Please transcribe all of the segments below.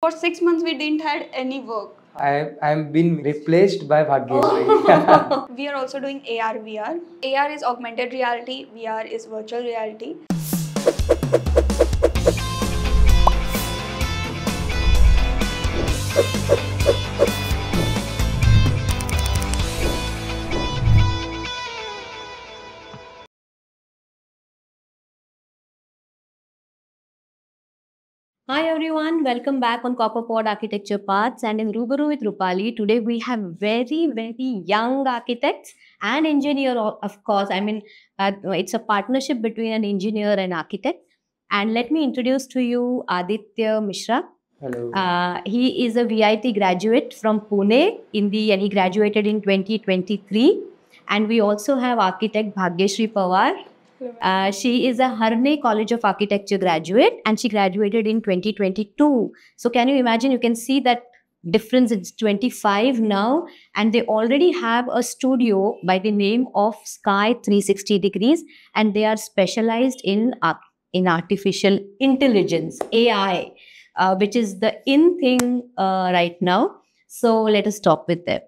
For 6 months, we didn't had any work. I'm been replaced by Bhagyeshri. We are also doing AR, VR. AR is augmented reality, VR is virtual reality. Hi everyone, welcome back on Copperpod Architecture Paths, and in Rubaru with Rupali. Today we have very young architects and engineer, of course. It's a partnership between an engineer and architect. And let me introduce to you Aditya Mishra. Hello. He is a VIT graduate from Pune and he graduated in 2023. And we also have architect Bhagyeshri Pawar. She is a Harne College of Architecture graduate and she graduated in 2022. So can you imagine? You can see that difference. It's 25 now and they already have a studio by the name of Sky 360 Degrees, and they are specialized in artificial intelligence, AI, which is the in thing right now. So let us talk with them.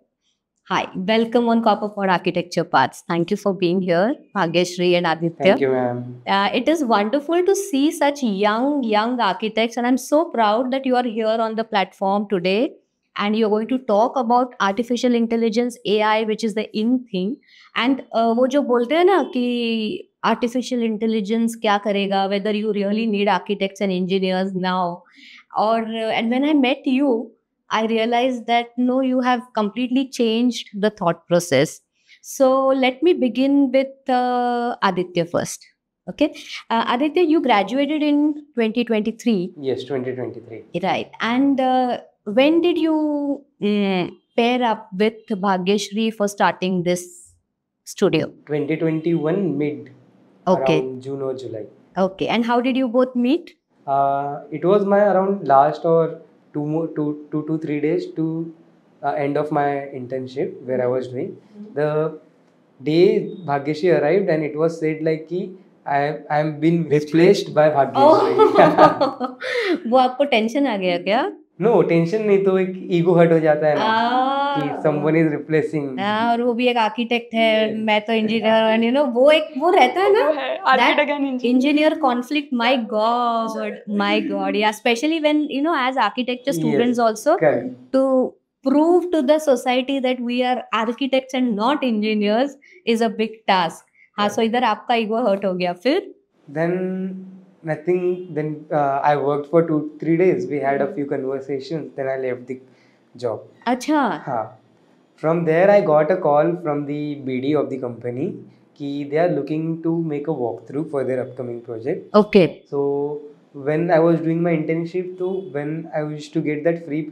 Hi, welcome on Copperpod Architecture Paths. Thank you for being here, Bhagyeshri and Aditya. Thank you, ma'am. It is wonderful to see such young architects, and I'm so proud that you are here on the platform today. And you're going to talk about artificial intelligence, AI, which is the in thing. And वो जो बोलते हैं ना कि artificial intelligence क्या करेगा, whether you really need architects and engineers now, or and when I met you, I realized that no, you have completely changed the thought process. So let me begin with Aditya first. Okay. Aditya, you graduated in 2023. Yes, 2023. Right. And when did you pair up with Bhagyeshri for starting this studio? 2021 mid. Okay. Around June or July. Okay. And how did you both meet? It was my around last or 2 to 3 days to end of my internship where I was doing. The day Bhagyeshri arrived and it was said like कि I'm been replaced by Bhagyeshri. वो आपको tension आ गया क्या? No, tension नहीं, तो एक ego hurt हो जाता है ना कि someone is replacing. और वो भी एक आर्किटेक्ट है, मैं तो इंजीनियर, एंड यू नो वो रहता है ना, Architect and engineer. engineer conflict. My god, yeah, especially when you know, as architecture students also, Correct. to prove to the society that we are architects and not engineers is a big task. हाँ, so इधर आपका ego hurt हो गया, फिर Then nothing. Then I worked for 2-3 days. We had a few conversations. Then I left the job. अच्छा. हाँ. From there I got a call from the BD of the company कि they are looking to make a walkthrough for their upcoming project. Okay. So when I was doing my internship, so when I used to get that free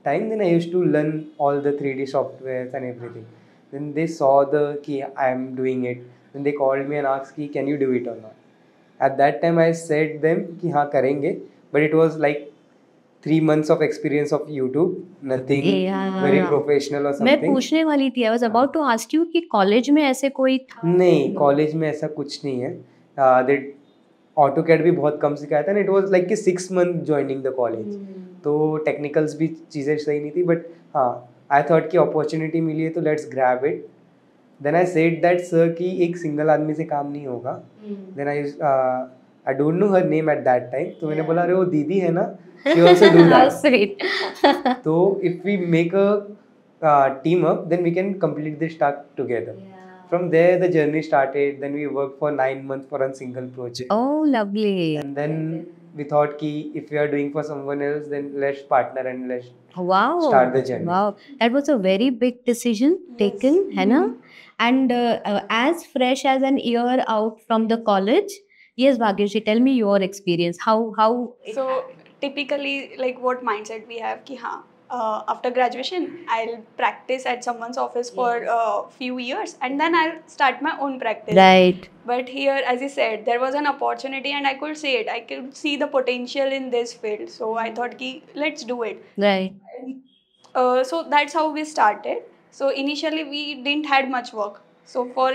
time, then I used to learn all the 3D softwares and everything. Then they saw the कि I am doing it. Then they called me and asked कि can you do it or not. At that time I said them कि हाँ करेंगे, but it was like 3 months of experience of YouTube, nothing very professional or something. मैं पूछने वाली थी, I was about to ask you कि college में ऐसे कोई था? नहीं, कॉलेज में ऐसा कुछ नहीं है. AutoCAD भी बहुत कम सिखाया था, and it was like कि 6 month joining the college. तो टेक्निकल्स भी चीज़ें सही नहीं थी, बट हाँ आई थॉट कि अपॉर्चुनिटी मिली है तो let's grab it. Then I said that sir कि एक सिंगल आदमी से काम नहीं होगा. Then I don't know her name at that time, तो मैंने बोला अरे वो दीदी है ना, शी आल्सो डू दैट. तो if we make a team up, then we can complete this task together. From there the journey started. Then we worked for 9 months for a single project. Oh, lovely. And then we thought ki if we are doing for someone else, then let's partner and let's start the journey. Wow, that was a very big decision taken, है ना? And as fresh as an year out from the college, yes, Bhagyeshri, tell me your experience. How? So typically, like what mindset we have कि हाँ, after graduation I'll practice at someone's office for a few years and then I'll start my own practice. Right. But here, as you said, there was an opportunity and I could see it. I could see the potential in this field. So I thought ki let's do it. Right. So that's how we started. So initially we didn't had much work. So for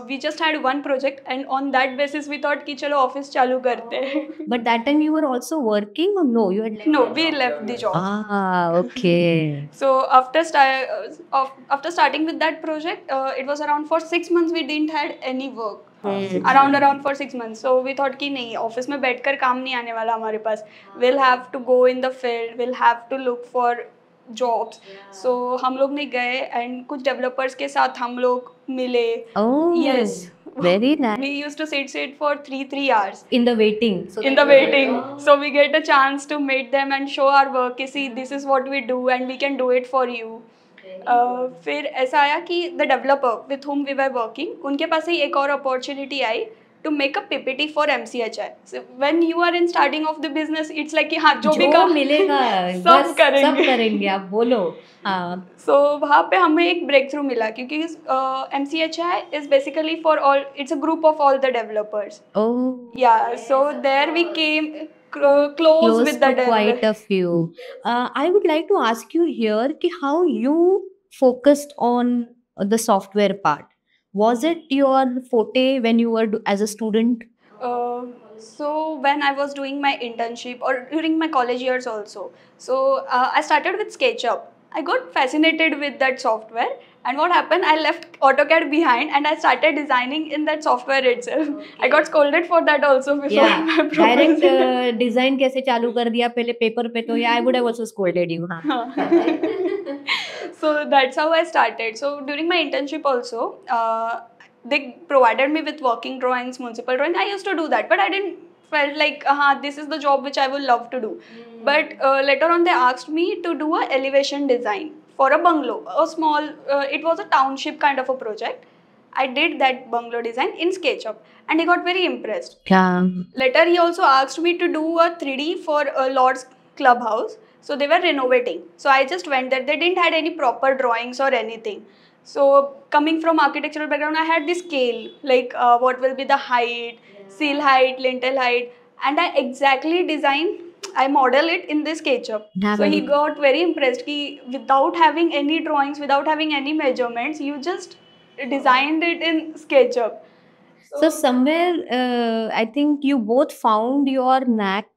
we just had one project, and on that basis we thought कि चलो office चालू करते हैं. But that time you were also working or no? You had No, we left the job. Okay. So after starting with that project, it was around for 6 months we didn't had any work. Around for 6 months. So we thought कि नहीं, office में बैठकर काम नहीं आने वाला हमारे पास. We'll have to go in the field. We'll have to look for jobs. So हम लोग ने गए and कुछ developers के साथ हम लोग मिले. Oh. Yes. Very nice. We used to sit for 3 hours. In the waiting. In the waiting. So we get a chance to meet them and show our work. कि see, this is what we do and we can do it for you. फिर ऐसा आया कि the developer with whom we were working, उनके पास ही एक और opportunity I to make a PPT for MCHI. So when you are in starting of the business, it's like कि हाँ जो भी काम मिलेगा सब करेंगे. आप बोलो. So वहाँ पे हमें एक ब्रेक थ्रू मिला क्योंकि MCHI is basically for all, it's a group of all the developers. Oh. Yeah, so there we came close with the to quite a few. I would like to ask you here कि how you focused on the software part. Was it your forte when you were as a student? So when I was doing my internship or during my college years also, so I started with SketchUp. I got fascinated with that software, and what happened, I left AutoCAD behind and I started designing in that software itself. I got scolded for that also before my proposal. Direct design कैसे चालू कर दिया पहले paper पे तो I would have also scolded you. So that's how I started. So during my internship also, they provided me with working drawings, municipal drawing. I used to do that, but I didn't felt like this is the job which I would love to do. But later on they asked me to do a elevation design for a bungalow, a small, it was a township kind of a project. I did that bungalow design in SketchUp and he got very impressed. Later he also asked me to do a 3D for a Lord's Clubhouse. So they were renovating. So I just went there. They didn't had any proper drawings or anything. So coming from architectural background, I had this scale, like what will be the height, seal height, lintel height, and I exactly designed, I model it in this SketchUp. So he got very impressed कि without having any drawings, without having any measurements, you just designed it in SketchUp. So somewhere I think you both found your knack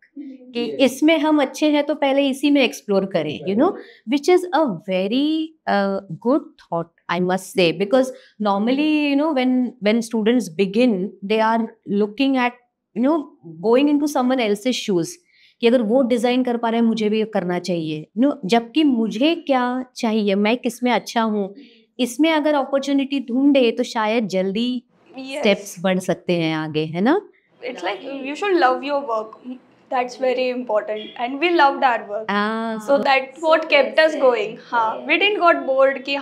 कि इसमें हम अच्छे हैं तो पहले इसी में एक्सप्लोर करें, you know, which is a very good thought, I must say, because normally, you know, when students begin, they are looking at, you know, going into someone else's shoes कि अगर वो डिजाइन कर पा रहे हैं मुझे भी करना चाहिए, you know, जबकि मुझे क्या चाहिए, मैं किस में अच्छा हूँ, इसमें अगर अपॉर्चुनिटी ढूंढे तो शायद जल्दी स्टेप्स बढ़ सकते हैं आगे, है ना? It's like you should love your work. That's very important, and we loved our work. So that's what kept us going. We didn't got bored कि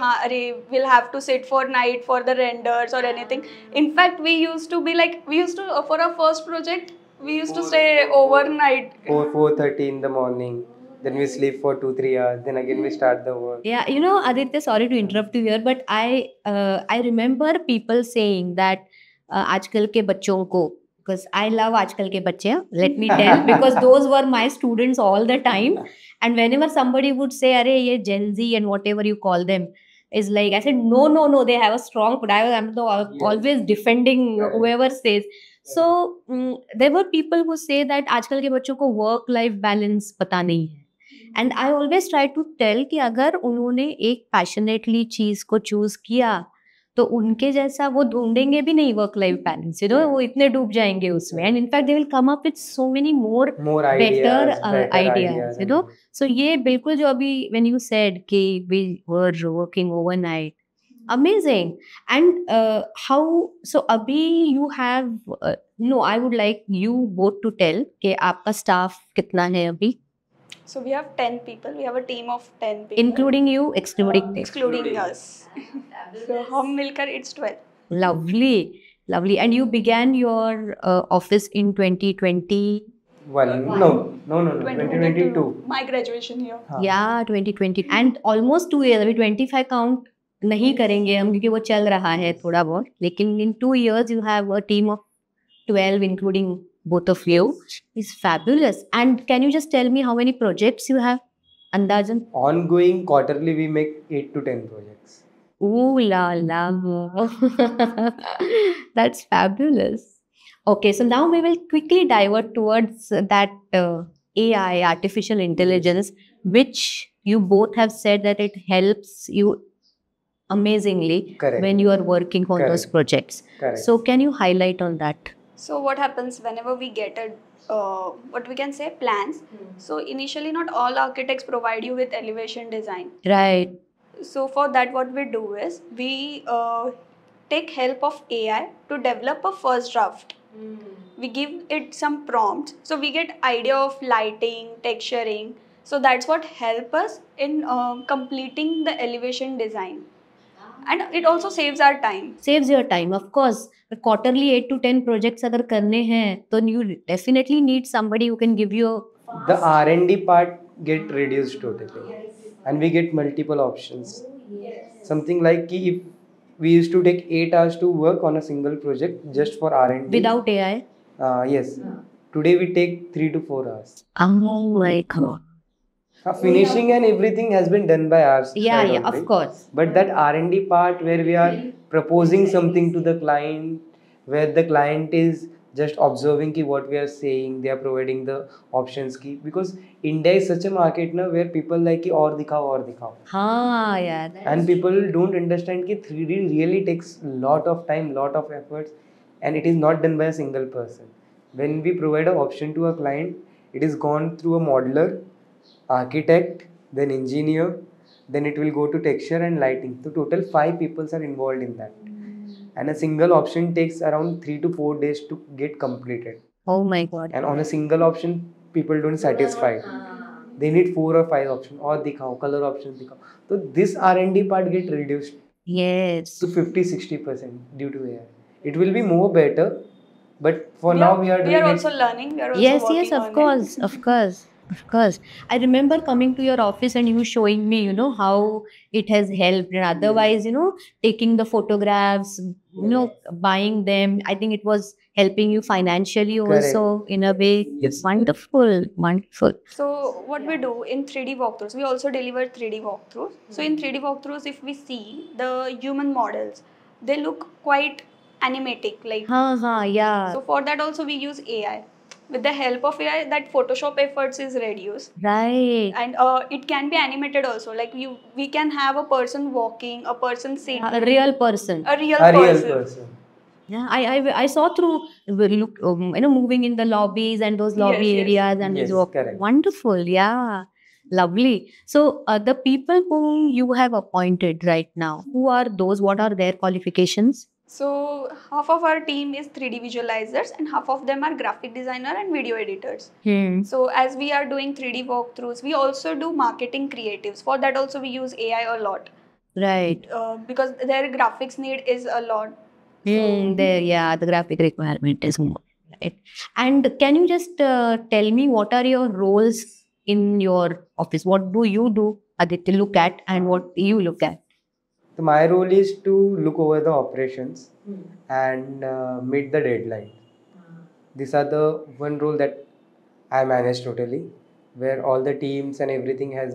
we'll have to sit for night for the renders or anything. In fact, we used to be like, for our first project, we used to stay overnight. 4:30 in the morning. Then we sleep for 2-3 hours. Then again we start the work. Yeah, you know, Aditya, sorry to interrupt you here, but I remember people saying that आजकल के बच्चों को, because I love आजकल के बच्चे, let me tell, because those were my students all the time, and whenever somebody would say अरे ये Gen Z and whatever you call them, is like, I said no, they have a strong foot. I'm always defending whoever says. So there were people who say that आजकल के बच्चों को work life balance पता नहीं है, and I always try to tell कि अगर उन्होंने एक passionately चीज को choose किया तो उनके जैसा वो ढूंढेंगे भी नहीं work life balance, you know, वो इतने डूब जाएंगे उसमें, and in fact they will come up with so many more better ideas, you know. So ये बिल्कुल जो अभी व्हेन यू सेड कि we were working overnight, amazing. And how, so अभी you have, no, I would like you both to tell कि आपका staff कितना है अभी. So we have 10 people. We have a team of 10 people. Including you, excluding us. So हम मिलकर it's 12. Lovely. And you began your office in 2020. No, 2022. My graduation year. Yeah, 2020. And almost 2 years. अभी 25 count नहीं करेंगे हम क्योंकि वो चल रहा है थोड़ा बहुत. लेकिन in 2 years you have a team of 12, including both of you. Is fabulous. And can you just tell me how many projects you have? Andazan? Ongoing quarterly we make 8 to 10 projects. Ooh la la. That's fabulous. Okay, so now we will quickly divert towards that AI, artificial intelligence, which you both have said that it helps you amazingly Correct. when you are working on those Correct. projects. Correct. So, can you highlight on that? So what happens whenever we get a what we can say plans? So initially, not all architects provide you with elevation design. Right. So for that, what we do is we take help of AI to develop a first draft. We give it some prompts, so we get idea of lighting, texturing. So that's what help us in completing the elevation design, and it also saves our time. Saves your time, of course. Quarterly 8 to 10 projects अगर करने हैं, तो you definitely need somebody who can give you The R&D part get reduced totally, and we get multiple options. Something like कि if we used to take 8 hours to work on a single project just for R&D. without AI. Yes. Today we take 3 to 4 hours. Oh my God. Finishing and everything has been done by us. Yeah, yeah, of course. But that R&D part where we are proposing something to the client, where the client is just observing ki what we are saying, they are providing the options ki, because India is such a market now where people like ki aur dikhao. हाँ यार. And people don't understand ki 3D really takes lot of time, lot of efforts, and it is not done by a single person. When we provide an option to a client, it is gone through a modeler, architect, then engineer, then it will go to texture and lighting. So total 5 people are involved in that. And a single option takes around 3 to 4 days to get completed. Oh my God. And on a single option, people don't satisfy. They need 4 or 5 options. Or dikhao, color options dikhao. So this R&D part get reduced Yes. to 50-60% due to AI. It will be more better, but for now we are doing We are it. also learning. We are also Yes, working yes, on of it. course, of course, of course. I remember coming to your office and you showing me, how it has helped. And otherwise, taking the photographs, buying them. I think it was helping you financially also in a way. Yes. Wonderful, wonderful. So what we do in 3D walkthroughs, we also deliver 3D walkthroughs. So in 3D walkthroughs, if we see the human models, they look quite animatic, like. Yeah. So for that also we use AI. With the help of AI, that Photoshop efforts is reduced, Right. and it can be animated also. Like we can have a person walking, a person sitting, A real person. a real A real person. person. Yeah, I saw through look moving in the lobbies and those lobby Yes, yes. areas and Yes, these correct. wonderful, yeah, lovely. So the people whom you have appointed right now, who are those? What are their qualifications? So half of our team is 3D visualizers, and half of them are graphic designer and video editors. So as we are doing 3D walkthroughs, we also do marketing creatives. For that also we use AI a lot, Right. because their graphics need is a lot. The graphic requirement is more. Right. And can you just tell me what are your roles in your office? What do you do, Aditya, look at, and what you look at? So my role is to look over the operations and meet the deadline. These are the one role that I manage totally, where all the teams and everything has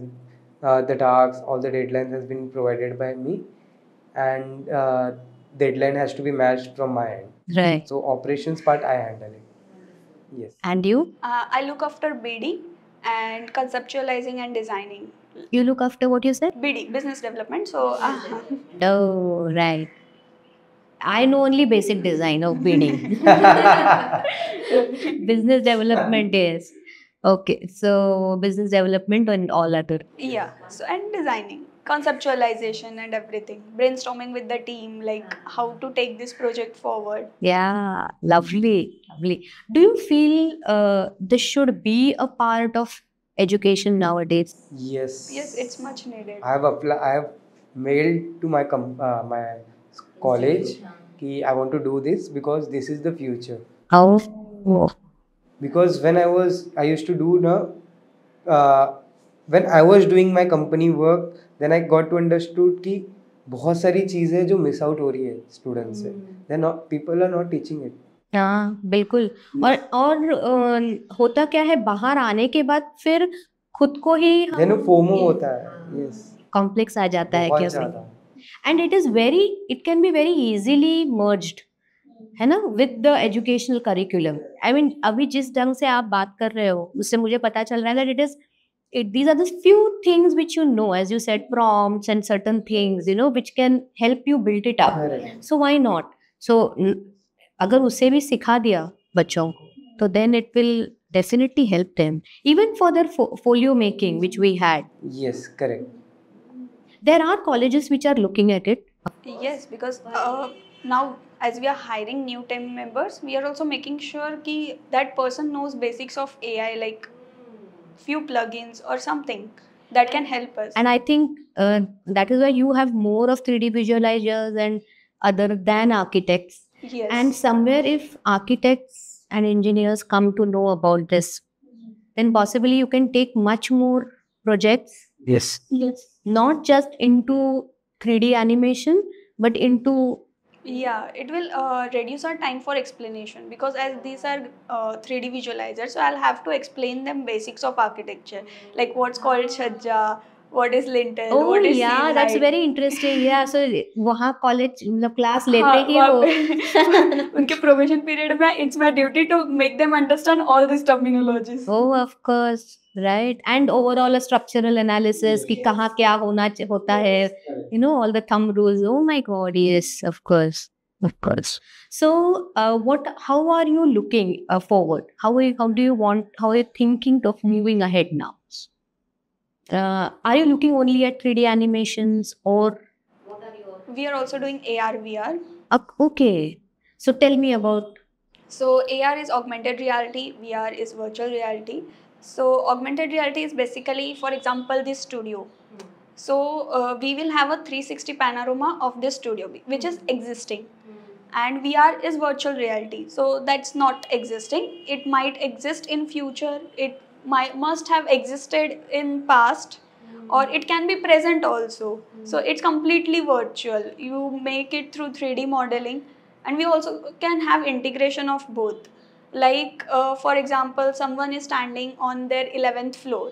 the tasks, all the deadlines has been provided by me, and deadline has to be matched from my end. Right. So operations part I handle it. Yes. And you? I look after BD and conceptualizing and designing. You look after what you said? BD, business development. So Oh, right. I know only basic design of bidding. Business development is. Okay, so business development and all other. yeah. So and designing, conceptualization and everything. Brainstorming with the team, like how to take this project forward. Yeah, lovely, lovely. Do you feel this should be a part of education nowadays? Yes. Yes, it's much needed. I have mailed to my my college कि I want to do this because this is the future. Oh, Because when I used to do when I was doing my company work, then I got to understood कि बहुत सारी चीजें जो miss out हो रही है students से, people are not teaching it. हाँ बिल्कुल. और होता क्या है, बाहर आने के बाद फिर खुद को ही Then FOMO होता है. Yes. कॉम्प्लेक्स आ जाता है बहुत क्या ज़्यादा. and it can be very easily merged, है ना, with the educational curriculum. I mean, अभी जिस ढंग से आप बात कर रहे हो उससे मुझे पता चल रहा है that these are the few things which you know, as you said, prompts and certain things, you know, which can help you build it up. Correct. So why not? So अगर उसे भी सिखा दिया बच्चों को, तो then it will definitely help them, even for their folio making, which we had. Yes, correct. There are colleges which are looking at it. Yes, because now as we are hiring new team members, we are also making sure ki that person knows basics of AI, like few plugins or something that can help us. And I think that is why you have more of 3D visualizers and other than architects. Yes. And somewhere if architects and engineers come to know about this, then possibly you can take much more projects. Yes. Yes. Not just into 3D animation, but into... Yeah, it will reduce our time for explanation, because as these are 3D visualizers, so I'll have to explain them basics of architecture, like what's called chhajja, what is lintel, Oh what is yeah, seal that's height. very interesting. Yeah, so वहाँ college मतलब class लेते हाँ, ही वहाँ वो पे उनके probation period में it's my duty to make them understand all these terminologies. Oh, of course, right. And overall a structural analysis कि कहाँ क्या होता है, you know, all the thumb rules. Oh my God, yes, of course, of course. So, how are you looking forward? How are you thinking of moving ahead now? Are you looking only at 3D animations, or We are also doing AR VR. Okay, so tell me about... So AR is augmented reality, VR is virtual reality. So augmented reality is basically, for example, this studio. So we will have a 360 panorama of this studio, which is existing. And VR is virtual reality. So that's not existing. It might exist in future. It must have existed in past, or it can be present also. So it's completely virtual. You make it through 3D modeling, and we also can have integration of both. Like for example, someone is standing on their 11th floor,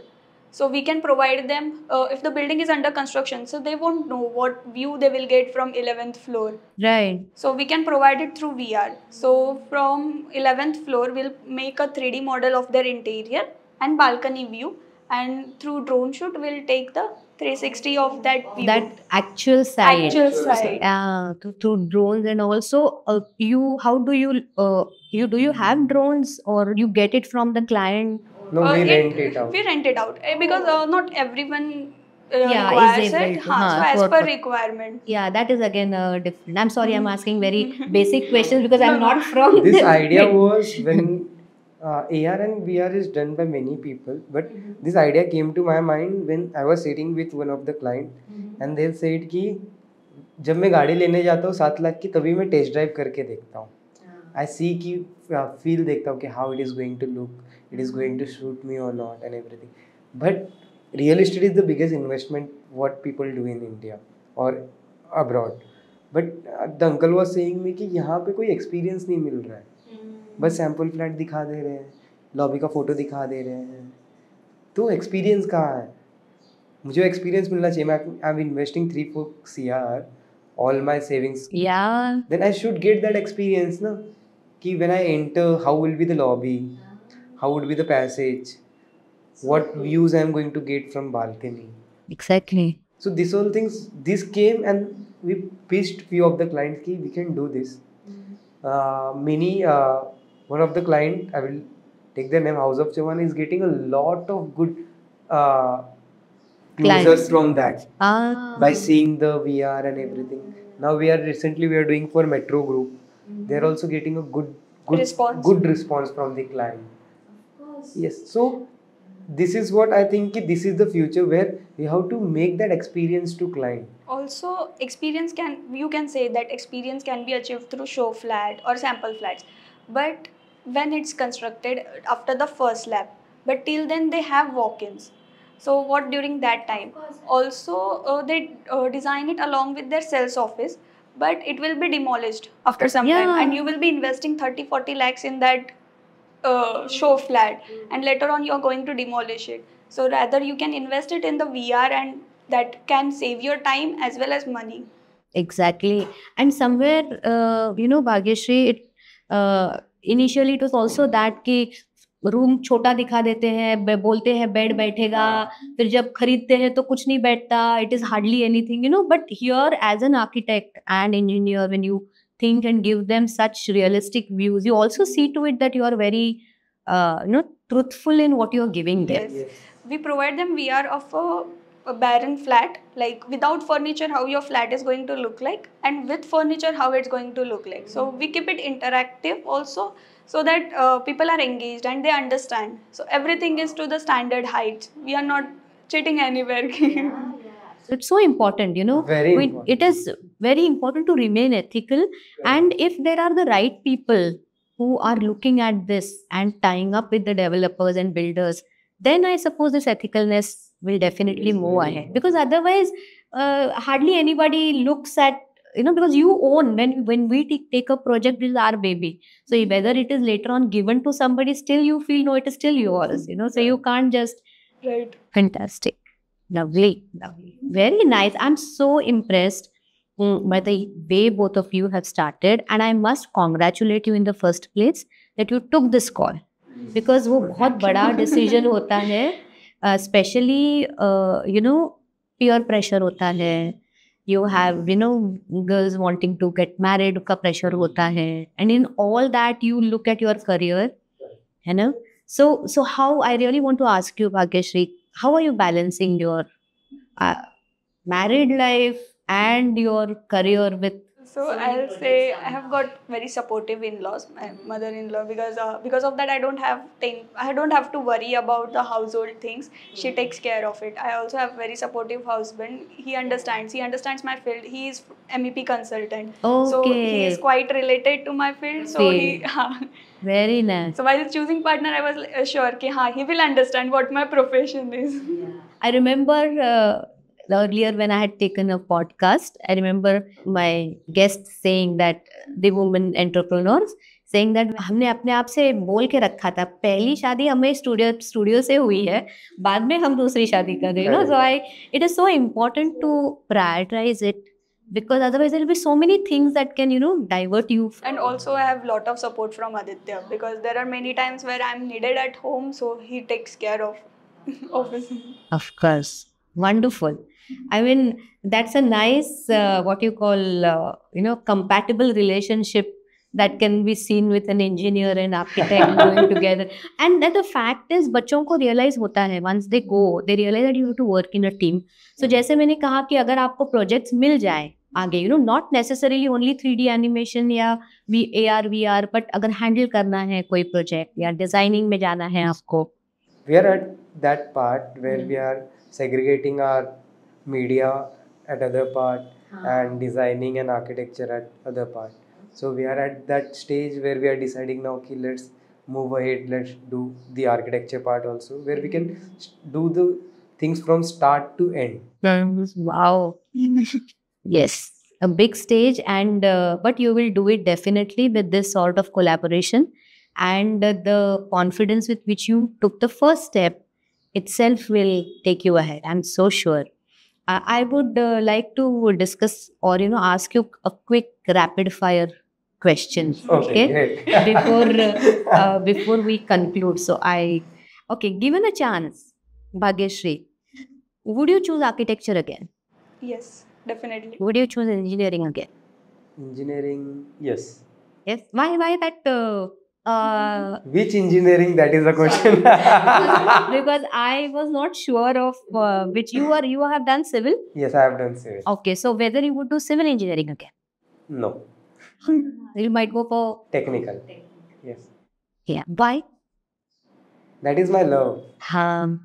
so we can provide them, if the building is under construction, so they won't know what view they will get from 11th floor. Right. So we can provide it through VR. So from 11th floor, we'll make a 3D model of their interior and balcony view, and through drone shoot, we'll take the 360 of that view. That actual site. Actual site. Through drones. And also, do you have drones, or you get it from the client? No, we rent it out. We rent it out because not everyone Yeah, requires is able it. to, So हाँ, as for- per requirement. Yeah, that is again different. I'm sorry, I'm asking very basic questions because I'm not from This idea was when AR and VR is done by many people, but this idea came to my mind when I was sitting with one of the client, and they said कि जब मैं गाड़ी लेने जाता हूँ 7 लाख की, तभी मैं टेस्ट ड्राइव करके देखता हूँ. I see कि feel देखता हूँ कि how it is going to look, it is going to suit me or not and everything. But real estate is the biggest investment what people do in India or abroad. But the uncle was saying me कि यहाँ पे कोई experience नहीं मिल रहा है, बस sample flat दिखा दे रहे हैं, लॉबी का फोटो दिखा दे रहे हैं, तो एक्सपीरियंस कहाँ है? मुझे एक्सपीरियंस मिलना चाहिए. I am investing 3-4 CR, all my savings. Yeah. Then I should get that experience, na? Ki when I enter, how will be the lobby? How would be the passage? What views I am going to get from balcony? Exactly. So these all things, this came and we pitched few of the clients ki we can do this. One of the client, I will take their name, House of Chavan, is getting a lot of good closures from that by seeing the VR and everything. Now we are doing for Metro Group. They are also getting a good response from the client. Yes, so this is what I think ki this is the future where we have to make that experience to client. Also, you can say that experience can be achieved through show flat or sample flats. But when it's constructed after the first lab, but till then they have walk-ins. So what during that time? Also, they design it along with their sales office, but it will be demolished after some time, and you will be investing 30-40 lakhs in that show flat, and later on you are going to demolish it. So rather you can invest it in the VR, and that can save your time as well as money. Exactly. And somewhere, Bhagyashree, initially it was also that कि room छोटा दिखा देते हैं, बोलते हैं bed बैठेगा, फिर जब खरीदते हैं तो कुछ नहीं बैठता, it is hardly anything, but here as an architect and engineer, when you think and give them such realistic views, you also see to it that you are very, truthful in what you are giving them. Yes. We provide them VR of a barren flat, like without furniture, how your flat is going to look like, and with furniture, how it's going to look like. So we keep it interactive also, so that people are engaged and they understand. So everything is to the standard height. We are not cheating anywhere. So it's so important, Very important. It is very important to remain ethical. And if there are the right people who are looking at this and tying up with the developers and builders, then I suppose this ethicalness will definitely move ahead. Because otherwise, hardly anybody looks at, because you own, when we take a project, this is our baby. So whether it is later on given to somebody, still you feel, no, it is still yours, so you can't just. Right. Fantastic. Lovely. Very nice. I'm so impressed by the way both of you have started, and I must congratulate you in the first place that you took this call, because वो बहुत बड़ा decision होता है, especially peer pressure होता है. You have girls wanting to get married का pressure होता है, and in all that you look at your career, So how, I really want to ask you, Bhagyashree, how are you balancing your married life and your career with? So I'll say I have got very supportive in-laws, my mother-in-law, because of that I don't have to worry about the household things. She takes care of it. I also have very supportive husband. He understands my field. He is MEP consultant. Okay. So he is quite related to my field. So he Very nice. So while choosing partner, I was sure that he will understand what my profession is. I remember earlier when I had taken a podcast, I remember my guest saying that the women entrepreneurs saying that हमने अपने आप से बोल के रखा था, पहली शादी हमें स्टूडियो से हुई है, बाद में हम दूसरी शादी कर रहे हैं. So it is so important to prioritize it, because otherwise there will be so many things that can divert you. And also I have lot of support from Aditya, because there are many times where I'm needed at home, so he takes care of office. Of course. Wonderful. I mean, that's a nice, what you call, compatible relationship that can be seen with an engineer and architect going together. And that the fact is, बच्चों को realize होता है, once they go, they realize that you have to work in a team. So जैसे मैंने कहा कि अगर आपको projects मिल जाए आगे, not necessarily only 3D animation या AR, VR, but अगर handle करना है कोई project या designing में जाना है आपको. We are at that part where we are segregating our media at other part and designing and architecture at other part. So we are at that stage where we are deciding now, okay, let's move ahead, let's do the architecture part also, where we can do the things from start to end. Wow. Yes, a big stage, and but you will do it definitely with this sort of collaboration, and the confidence with which you took the first step itself will take you ahead. I'm so sure. I would like to discuss or ask you a quick rapid fire question. Okay? Before we conclude. So given a chance, Bhagyashree, would you choose architecture again? Yes, definitely. Would you choose engineering again? Engineering, yes. Yes. Why that? Which engineering? That is the question. Because I was not sure of which you have done civil. Yes, I have done civil. Okay, so whether you would do civil engineering again? No. You might go for Technical. Yes. Yeah. Why? That is my love. हाँ.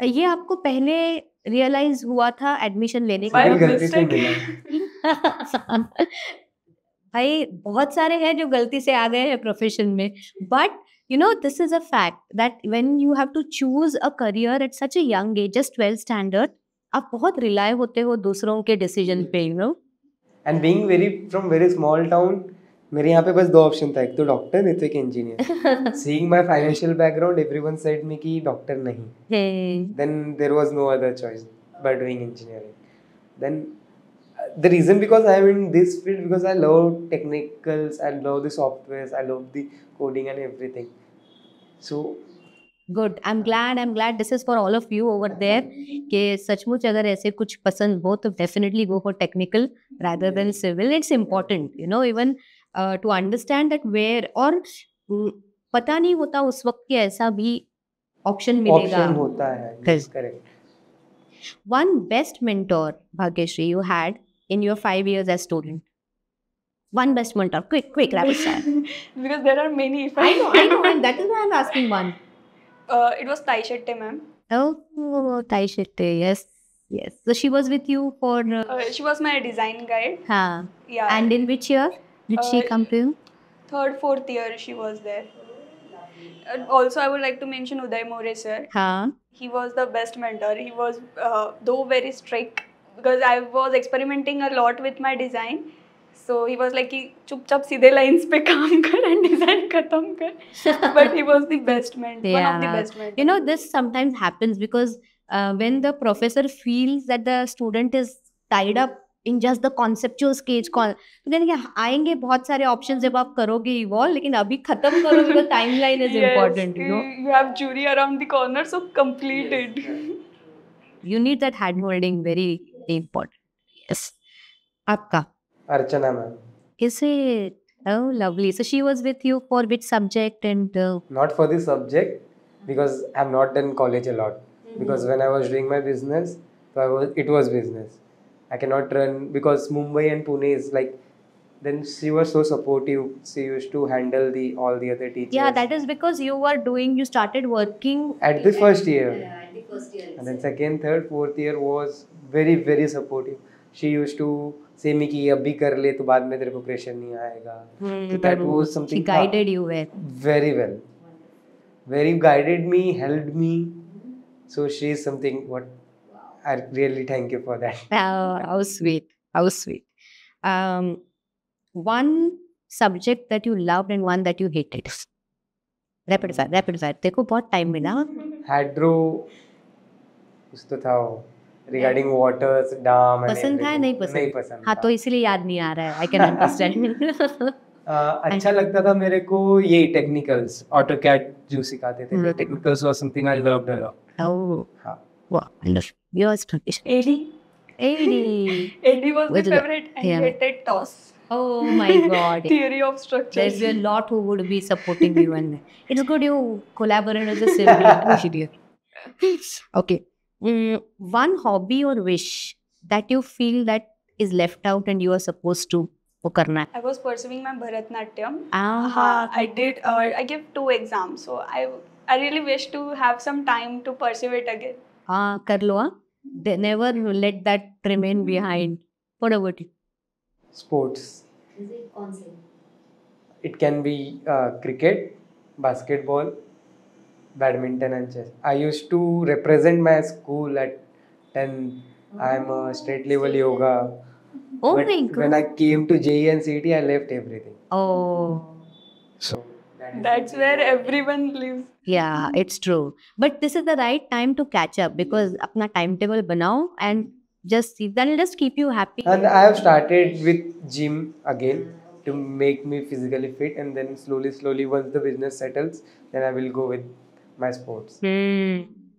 ये आपको पहले realize हुआ था admission लेने By के गलती से mistake. मिला. भाई बहुत सारे हैं जो गलती से आ गए हैं प्रोफेशन में, but this is a fact that when you have to choose a career at such a young age, just 12 standard, आप बहुत rely होते हो दूसरों के decision पे, And being from very small town, मेरे यहाँ पे बस 2 ऑप्शन था, एक तो डॉक्टर नहीं तो एक engineer. Seeing my financial background, everyone said me कि डॉक्टर नहीं. Then there was no other choice but doing engineering. Then the reason because I am in this field because I love technicals, I love the softwares, I love the coding and everything. So good I am glad this is for all of you over there कि सचमुच अगर ऐसे कुछ पसंद हो तो definitely go for technical rather than civil. It's important you know even to understand that where और पता नहीं होता उस वक्त कि ऐसा भी ऑप्शन मिलेगा. ऑप्शन होता है. Yes, correct. One best mentor, Bhagyashree, you had in your 5 years as student. One best mentor. Quick, rapid fire. Because there are many. I know, and that is why I'm asking one. It was Tai Shetty ma'am. Oh, Tai Shetty, yes. So she was with you for. She was my design guide. हाँ. Yeah. And in which year did she come to you? 3rd, 4th year she was there. Also, I would like to mention Uday More sir. हाँ. He was the best mentor. He was though very strict because I was experimenting a lot with my design. So he was like कि चुपचाप सीधे lines पे काम कर and design खत्म कर. But he was the best mentor. One of the best mentors. You know, this sometimes happens because when the professor feels that the student is tied up in just the conceptual stage, तो कहने कि आएंगे बहुत सारे options जब आप करोगे evolve, लेकिन अभी खत्म करो because timeline is important, you know. You have jury around the corner, so complete it. You need that hand holding, very important. Yes. आपका? Archana ma'am. Is it? Oh, lovely. So she was with you for which subject and? Not for the subject because I've not done college a lot. Because when I was doing my business, so it was business. I cannot run because Mumbai and Pune is like. Then she was so supportive. She used to handle all the other teachers. Yeah, that is because you started working at the first year. Yeah, at the first year. And then second, third, fourth year was very, very supportive. She used to say me कि अभी कर ले तो बाद में तेरे को pressure नहीं आएगा. So that was something. She guided you well. Very well. Very guided me, helped me. So she is something what I really thank you for that. How sweet. How sweet. One subject that you loved and one that you hated. Rapid fire. देखो बहुत time मिला. Hydro कुछ तो था वो. Regarding waters, dam and पसंद था नहीं पसंद? नहीं पसंद. हाँ तो इसलिए याद नहीं आ रहा है. I can understand. अच्छा लगता था मेरे को ये technicals, AutoCAD जो सिखाते थे. Technicals was something I loved a lot. Oh. हाँ. Wow. Yours, Prakesh. AD. AD was my With favorite and yeah. hated TOS. Oh my God. Theory of structure. There's a lot who would be supporting you, and it's good you collaborate as a civil engineer. Okay. One hobby or wish that you feel that is left out and you are supposed to वो करना है. I was pursuing my Bharatnatyam. Ah. I did. I gave 2 exams, so I really wish to have some time to pursue it again. हाँ कर लो हाँ. Never let that remain behind. What about you? Sports. Is it constant? It can be cricket, basketball, badminton and chess. I used to represent my school at 10. I am a state level yoga. Oh but my God. when I came to JEE and CET, I left everything. Oh. So That's where everyone lives. Yeah, it's true. But this is the right time to catch up because अपना timetable बनाओ and then it'll just keep you happy. And I have started with gym again to make me physically fit, and then slowly once the business settles, then I will go with my sports.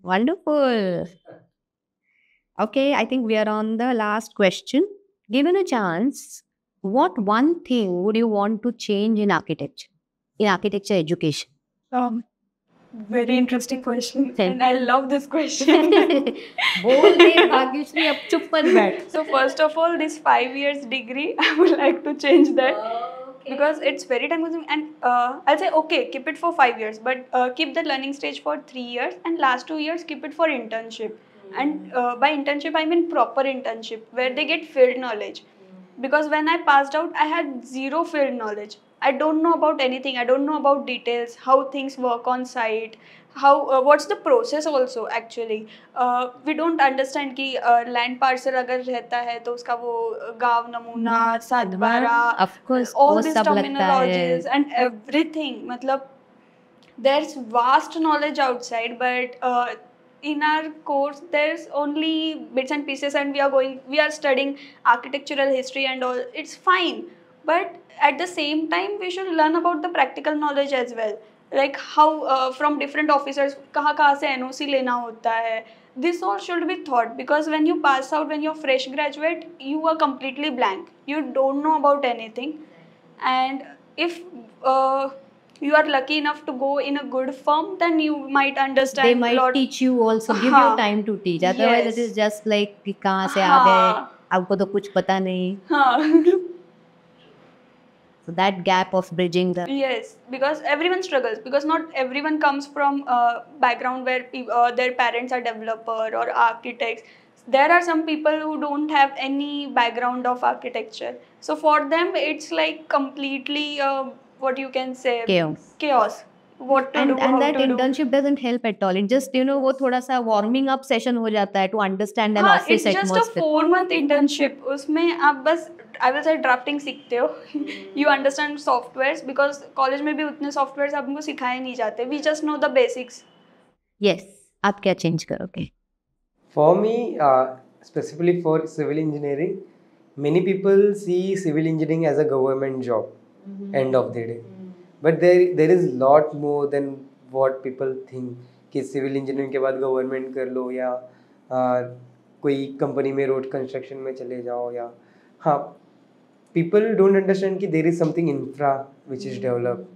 Wonderful. Okay, I think we are on the last question. Given a chance, what one thing would you want to change in architecture education? Very interesting question. And I love this question. बोल दे भाग्यश्री अब चुप मत बैठ. So first of all, this 5 years degree, I would like to change that. Because it's very time consuming, and I'll say okay, keep it for 5 years, but keep the learning stage for 3 years, and last 2 years keep it for internship. And by internship I mean proper internship where they get field knowledge. Because when I passed out, I had zero field knowledge. I don't know about anything. I don't know about details, how things work on site, how what's the process also actually. We don't understand कि land parcel अगर रहता है तो उसका वो गांव नमूना सातबारा, of course all वो these सब लगता है. terminologies and everything. मतलब there's vast knowledge outside, but in our course there's only bits and pieces, and we are studying architectural history and all. It's fine, but at the same time we should learn about the practical knowledge as well, like how from different officers कहाँ से NOC लेना होता है. This all should be taught, because when you pass out, when you're fresh graduate, you are completely blank, you don't know about anything. And if you are lucky enough to go in a good firm, then you might understand. They might lot. teach you also, give you हाँ. time to teach. Otherwise, Yes. it is just like कि कहाँ से आ गए, हाँ. आपको तो कुछ पता नहीं. हाँ. So that gap of bridging the Yes, because everyone struggles, because not everyone comes from a background where their parents are developer or architects. There are some people who don't have any background of architecture, so for them it's like completely what you can say, chaos. What to do, and how that to do. internship doesn't help at all. It just वो थोड़ा सा warming up session हो जाता है to understand an हाँ, office it's just a atmosphere. 4-month internship. उसमें आप बस I will say drafting सीखते हो. You understand softwares, because college में भी उतने softwares आपको सिखाए नहीं जाते. We just know the basics. Yes, आप क्या change करोगे? For me, specifically for civil engineering, many people see civil engineering as a government job, end of the day. But there is lot more than what people think कि civil engineering के बाद government कर लो, या कोई company में road construction में चले जाओ, या हाँ, people don't understand कि there is something infra which is developed.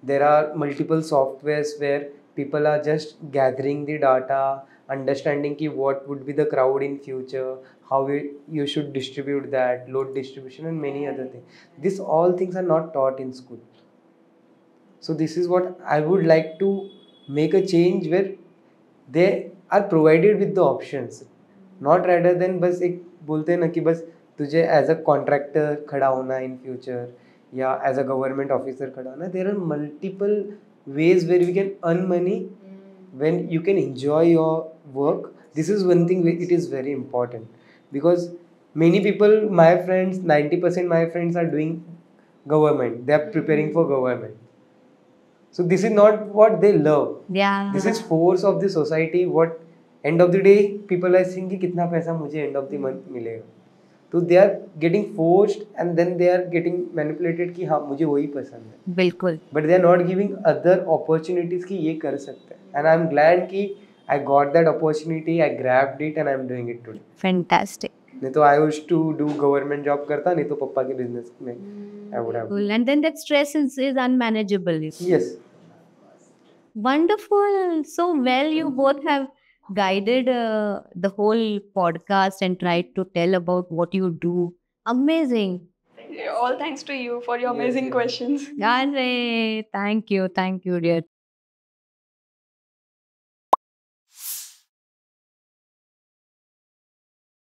There are multiple softwares where people are just gathering the data, understanding ki what would be the crowd in future, how you should distribute that, load distribution and many other things. These all things are not taught in school. So this is what I would like to make a change, where they are provided with the options, not rather than बस एक बोलते हैं ना कि बस तुझे as a contractor खड़ा होना in future, या as a government officer खड़ा होना. There are multiple ways where we can earn money when you can enjoy your work. This is one thing it is very important, because many people, my friends, 90% my friends are doing government, they are preparing for government. So this is not what they love. Yeah. This is force of the society. What end of the day people are saying कि कितना पैसा मुझे end of the month मिलेगा. तो they are getting forced and then they are getting manipulated कि हाँ मुझे वही पसंद है. बिल्कुल. But they are not giving other opportunities कि ये कर सकते हैं. And I'm glad कि I got that opportunity, I grabbed it and I'm doing it today. Fantastic. नहीं तो I used to do government job करता, नहीं तो पप्पा के business में I would have. Cool. And then that stress is unmanageable. Yes. Wonderful. So well, you both have guided the whole podcast and tried to tell about what you do. Amazing. All thanks to you for your amazing Yes. questions. Arre, thank you, dear.